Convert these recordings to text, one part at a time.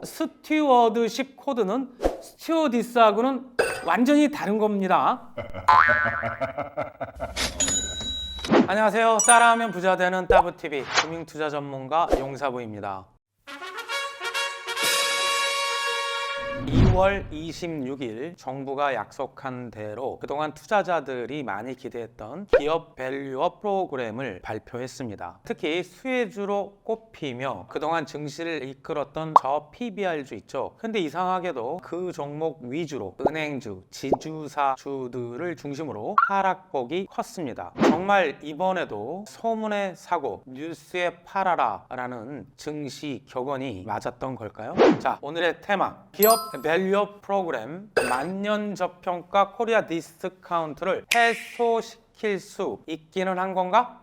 스튜어드십 코드는 스튜어디스하고는 완전히 다른 겁니다. 안녕하세요. 따라하면 부자 되는 따부TV 금융투자 전문가 용사부입니다. 2월 26일 정부가 약속한 대로 그동안 투자자들이 많이 기대했던 기업 밸류업 프로그램을 발표했습니다. 특히 수혜주로 꼽히며 그동안 증시를 이끌었던 저 PBR주 있죠. 근데 이상하게도 그 종목 위주로 은행주, 지주사주들을 중심으로 하락폭이 컸습니다. 정말 이번에도 소문에 사고 뉴스에 팔아라 라는 증시 격언이 맞았던 걸까요? 자, 오늘의 테마 기업 밸류업 프로그램 만년 저평가 코리아 디스카운트를 해소시킬 수 있기는 한 건가?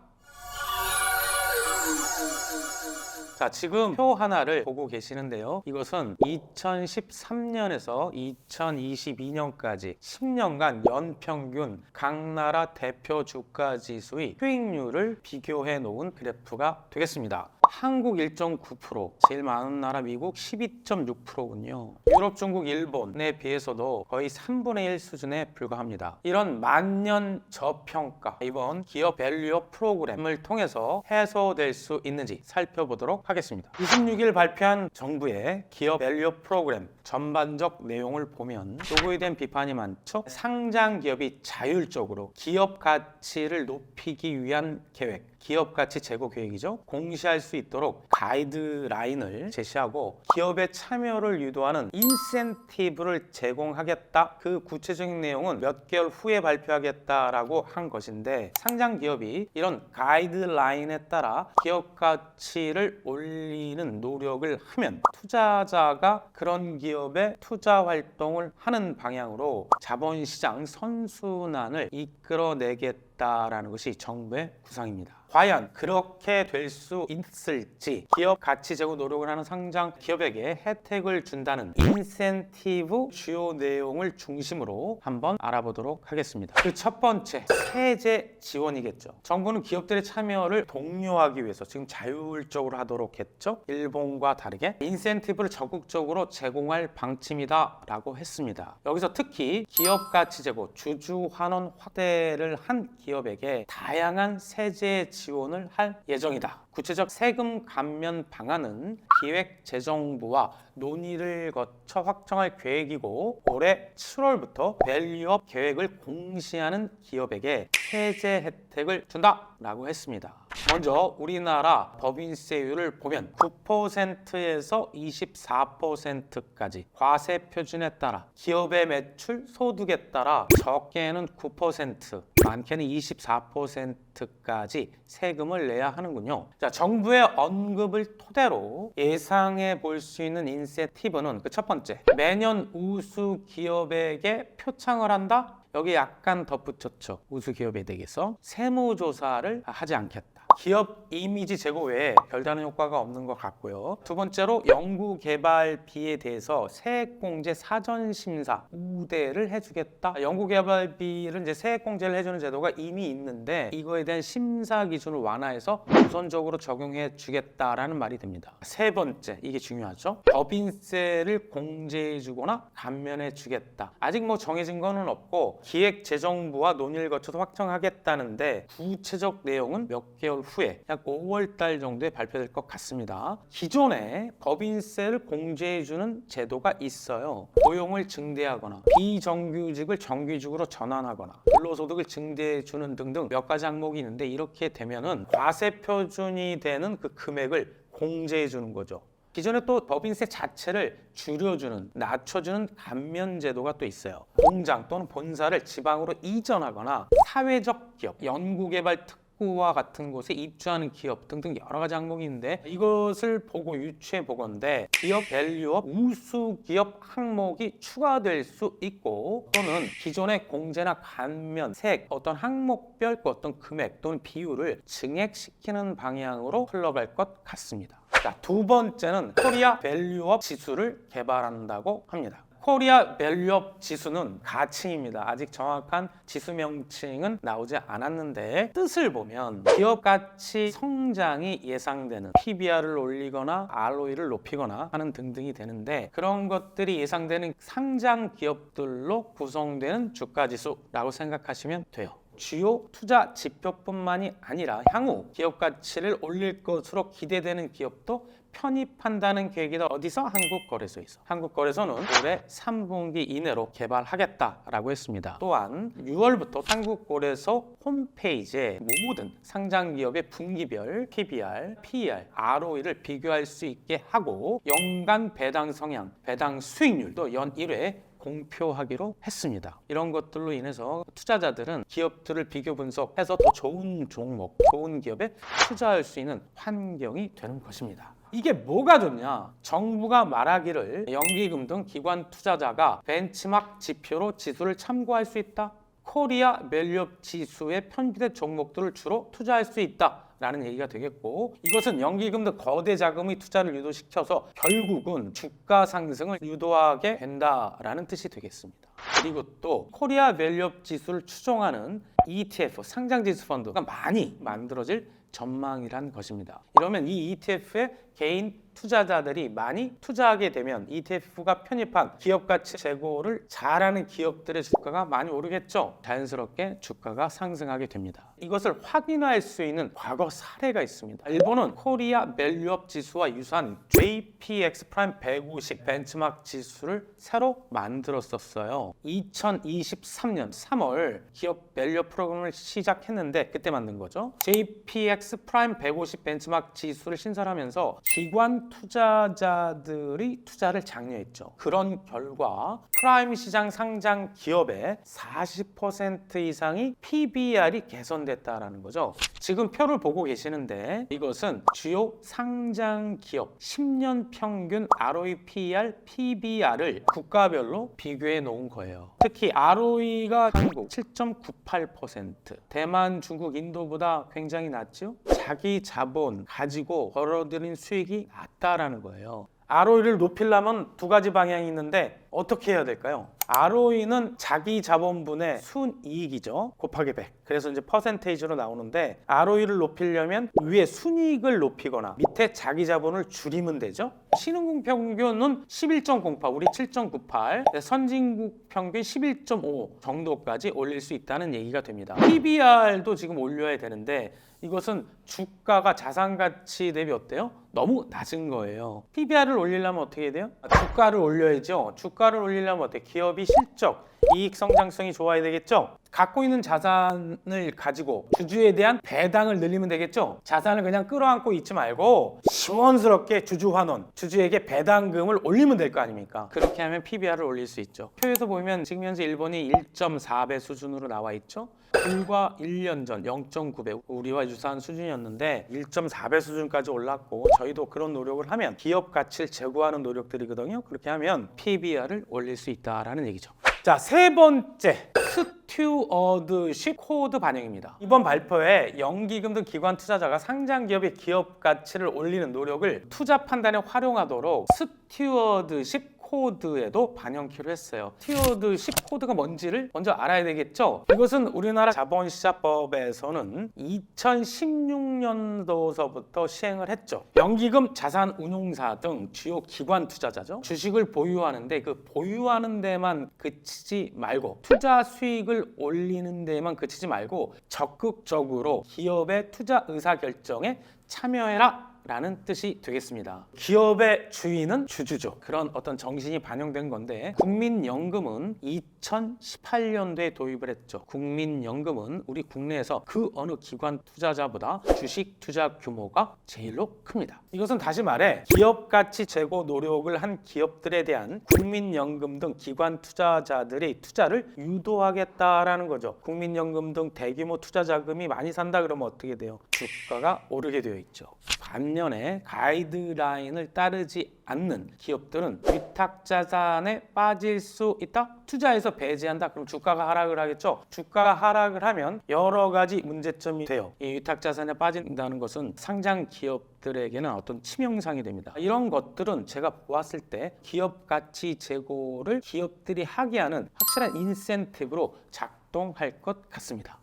자, 지금 표 하나를 보고 계시는데요. 이것은 2013년에서 2022년까지 10년간 연평균 각 나라 대표 주가 지수의 수익률을 비교해 놓은 그래프가 되겠습니다. 한국 1.9%, 제일 많은 나라 미국 12.6%군요. 유럽, 중국, 일본에 비해서도 거의 3분의 1 수준에 불과합니다. 이런 만년 저평가, 이번 기업 밸류업 프로그램을 통해서 해소될 수 있는지 살펴보도록 하겠습니다. 26일 발표한 정부의 기업 밸류업 프로그램 전반적 내용을 보면 요거에 대한 비판이 많죠. 상장 기업이 자율적으로 기업 가치를 높이기 위한 계획, 기업 가치 제고 계획이죠. 공시할 수 있도록 가이드라인을 제시하고 기업의 참여를 유도하는 인센티브를 제공하겠다. 그 구체적인 내용은 몇 개월 후에 발표하겠다라고 한 것인데 상장 기업이 이런 가이드라인에 따라 기업 가치를 올리는 노력을 하면 투자자가 그런 기업에 투자 활동을 하는 방향으로 자본시장 선순환을 이끌어내겠다라는 것이 정부의 구상입니다. 과연 그렇게 될 수 있을지 기업 가치 제고 노력을 하는 상장 기업에게 혜택을 준다는 인센티브 주요 내용을 중심으로 한번 알아보도록 하겠습니다. 그 첫 번째, 세제 지원이겠죠. 정부는 기업들의 참여를 독려하기 위해서 지금 자율적으로 하도록 했죠. 일본과 다르게 인센티브를 적극적으로 제공할 방침이다라고 했습니다. 여기서 특히 기업 가치 제고, 주주 환원 확대를 한 기업에게 다양한 세제 지원을 할 예정이다. 구체적 세금 감면 방안은 기획재정부와 논의를 거쳐 확정할 계획이고 올해 7월부터 밸류업 계획을 공시하는 기업에게 세제 혜택을 준다라고 했습니다. 먼저 우리나라 법인세율을 보면 9%에서 24%까지 과세 표준에 따라 기업의 매출, 소득에 따라 적게는 9%, 많게는 24%까지 세금을 내야 하는군요. 자, 정부의 언급을 토대로 예상해 볼 수 있는 인센티브는 그 첫 번째, 매년 우수 기업에게 표창을 한다? 여기 약간 덧붙였죠. 우수 기업에 대해서 세무조사를 하지 않겠다. 기업 이미지 제고 외에 별다른 효과가 없는 것 같고요. 두 번째로 연구개발비에 대해서 세액공제 사전심사 우대를 해주겠다. 연구개발비를 이제 세액공제를 해주는 제도가 이미 있는데 이거에 대한 심사 기준을 완화해서 우선적으로 적용해 주겠다라는 말이 됩니다. 세 번째, 이게 중요하죠. 법인세를 공제해 주거나 감면해 주겠다. 아직 뭐 정해진 거는 없고 기획재정부와 논의를 거쳐서 확정하겠다는데 구체적 내용은 몇 개월 후에 약 5월 달 정도에 발표될 것 같습니다. 기존에 법인세를 공제해주는 제도가 있어요. 고용을 증대하거나 비정규직을 정규직으로 전환하거나 근로소득을 증대해주는 등등 몇 가지 항목이 있는데 이렇게 되면은 과세 표준이 되는 그 금액을 공제해주는 거죠. 기존에 또 법인세 자체를 줄여주는, 낮춰주는 감면 제도가 또 있어요. 공장 또는 본사를 지방으로 이전하거나 사회적 기업, 연구개발 특구와 같은 곳에 입주하는 기업 등등 여러 가지 항목이 있는데 이것을 보고 유추해 보건대 기업 밸류업 우수 기업 항목이 추가될 수 있고 또는 기존의 공제나 감면, 세액 어떤 항목별 어떤 금액 또는 비율을 증액시키는 방향으로 흘러갈 것 같습니다. 자, 두 번째는 코리아 밸류업 지수를 개발한다고 합니다. 코리아 밸류업 지수는 가칭입니다. 아직 정확한 지수 명칭은 나오지 않았는데 뜻을 보면 기업 가치 성장이 예상되는 PBR을 올리거나 ROE를 높이거나 하는 등등이 되는데 그런 것들이 예상되는 상장 기업들로 구성되는 주가 지수라고 생각하시면 돼요. 주요 투자 지표뿐만이 아니라 향후 기업 가치를 올릴 것으로 기대되는 기업도 편입한다는 계획이다. 어디서? 한국거래소에서. 한국거래소는 올해 3분기 이내로 개발하겠다라고 했습니다. 또한 6월부터 한국거래소 홈페이지에 모든 상장 기업의 분기별 PBR, PER, ROE를 비교할 수 있게 하고 연간 배당 성향, 배당 수익률도 연 1회 공표하기로 했습니다. 이런 것들로 인해서 투자자들은 기업들을 비교 분석해서 더 좋은 종목, 좋은 기업에 투자할 수 있는 환경이 되는 것입니다. 이게 뭐가 좋냐? 정부가 말하기를 연기금 등 기관 투자자가 벤치마크 지표로 지수를 참고할 수 있다. 코리아 밸류업 지수에 편입된 종목들을 주로 투자할 수 있다. 라는 얘기가 되겠고 이것은 연기금 등 거대 자금의 투자를 유도시켜서 결국은 주가 상승을 유도하게 된다라는 뜻이 되겠습니다. 그리고 또 코리아 밸류업 지수를 추종하는 ETF 상장지수 펀드가 많이 만들어질 전망이란 것입니다. 이러면 이 ETF에 개인 투자자들이 많이 투자하게 되면 ETF가 편입한 기업 가치 재고를 잘하는 기업들의 주가가 많이 오르겠죠. 자연스럽게 주가가 상승하게 됩니다. 이것을 확인할 수 있는 과거 사례가 있습니다. 일본은 코리아 밸류업 지수와 유사한 JPX 프라임 150 벤치마크 지수를 새로 만들었었어요. 2023년 3월 기업 밸류업 프로그램을 시작했는데 그때 만든 거죠. JPX 프라임 150 벤치마크 지수를 신설하면서 기관 투자자들이 투자를 장려했죠. 그런 결과 프라임 시장 상장 기업의 40% 이상이 PBR이 개선됐다라는 거죠. 지금 표를 보고 계시는데 이것은 주요 상장 기업 10년 평균 ROE, PER, PBR을 국가별로 비교해 놓은 거예요. 특히 ROE가 한국 7.98%, 대만, 중국, 인도보다 굉장히 낮죠. 자기 자본 가지고 벌어들인 수익이 낮다라는 거예요. ROE를 높이려면 두 가지 방향이 있는데 어떻게 해야 될까요? ROE는 자기 자본분의 순이익이죠. 곱하기 100. 그래서 이제 퍼센테이지로 나오는데 ROE를 높이려면 위에 순이익을 높이거나 밑에 자기 자본을 줄이면 되죠. 신흥국 평균은 11.08, 우리 7.98, 선진국 평균 11.5 정도까지 올릴 수 있다는 얘기가 됩니다. PBR도 지금 올려야 되는데 이것은 주가가 자산 가치 대비 어때요? 너무 낮은 거예요. PBR을 올리려면 어떻게 해야 돼요? 주가를 올려야죠. 주가를 올리려면 어때? 기업이 실적, 이익 성장성이 좋아야 되겠죠? 갖고 있는 자산을 가지고 주주에 대한 배당을 늘리면 되겠죠? 자산을 그냥 끌어안고 있지 말고 시원스럽게 주주 환원, 주주에게 배당금을 올리면 될 거 아닙니까? 그렇게 하면 PBR을 올릴 수 있죠. 표에서 보면 지금 현재 일본이 1.4배 수준으로 나와 있죠. 불과 1년 전 0.9배 우리와 유사한 수준이었는데 1.4배 수준까지 올랐고 저희도 그런 노력을 하면 기업 가치를 제고하는 노력들이거든요. 그렇게 하면 PBR을 올릴 수 있다라는 얘기죠. 자, 세 번째 스튜어드십 코드 반영입니다. 이번 발표에 연기금 등 기관 투자자가 상장 기업의 기업 가치를 올리는 노력을 투자 판단에 활용하도록 스튜어드십 코드에도 반영키로 했어요. 스튜어드십 코드가 뭔지를 먼저 알아야 되겠죠? 이것은 우리나라 자본시장법에서는 2016년도서부터 시행을 했죠. 연기금, 자산운용사 등 주요 기관 투자자죠. 주식을 보유하는데 그 보유하는 데만 그치지 말고 투자 수익을 올리는 데만 그치지 말고 적극적으로 기업의 투자 의사결정에 참여해라 라는 뜻이 되겠습니다. 기업의 주인은 주주죠. 그런 어떤 정신이 반영된 건데 국민연금은 2018년도에 도입을 했죠. 국민연금은 우리 국내에서 그 어느 기관 투자자보다 주식 투자 규모가 제일로 큽니다. 이것은 다시 말해 기업 가치 제고 노력을 한 기업들에 대한 국민연금 등 기관 투자자들의 투자를 유도하겠다라는 거죠. 국민연금 등 대규모 투자 자금이 많이 산다 그러면 어떻게 돼요? 주가가 오르게 되어 있죠. 반면 금년에 가이드라인을 따르지 않는 기업들은 위탁자산에 빠질 수 있다? 투자에서 배제한다? 그럼 주가가 하락을 하겠죠? 주가가 하락을 하면 여러 가지 문제점이 돼요. 이 위탁자산에 빠진다는 것은 상장 기업들에게는 어떤 치명상이 됩니다. 이런 것들은 제가 보았을 때 기업 가치 제고를 기업들이 하게 하는 확실한 인센티브로 작동할 것 같습니다.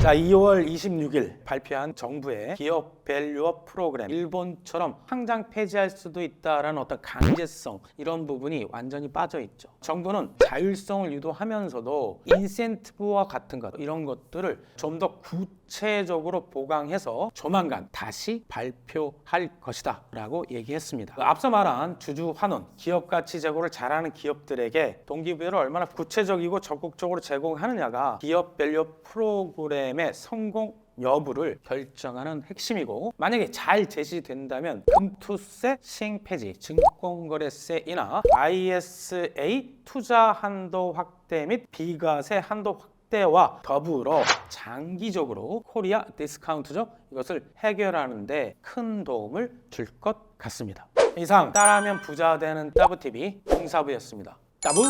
자, 2월 26일 발표한 정부의 기업 밸류업 프로그램, 일본처럼 상장 폐지할 수도 있다라는 어떤 강제성, 이런 부분이 완전히 빠져 있죠. 정부는 자율성을 유도하면서도 인센티브와 같은 것, 이런 것들을 좀 더 구체적으로 보강해서 조만간 다시 발표할 것이다 라고 얘기했습니다. 앞서 말한 주주 환원, 기업 가치 제고를 잘하는 기업들에게 동기부여를 얼마나 구체적이고 적극적으로 제공하느냐가 기업 밸류업 프로그램의 성공 여부를 결정하는 핵심이고, 만약에 잘 제시된다면 금투세 시행 폐지, 증권거래세이나 ISA 투자 한도 확대 및 비과세 한도 확대와 더불어 장기적으로 코리아 디스카운트죠, 이것을 해결하는 데 큰 도움을 줄 것 같습니다. 이상 따라하면 부자 되는 따부TV 홍사부였습니다. 따부!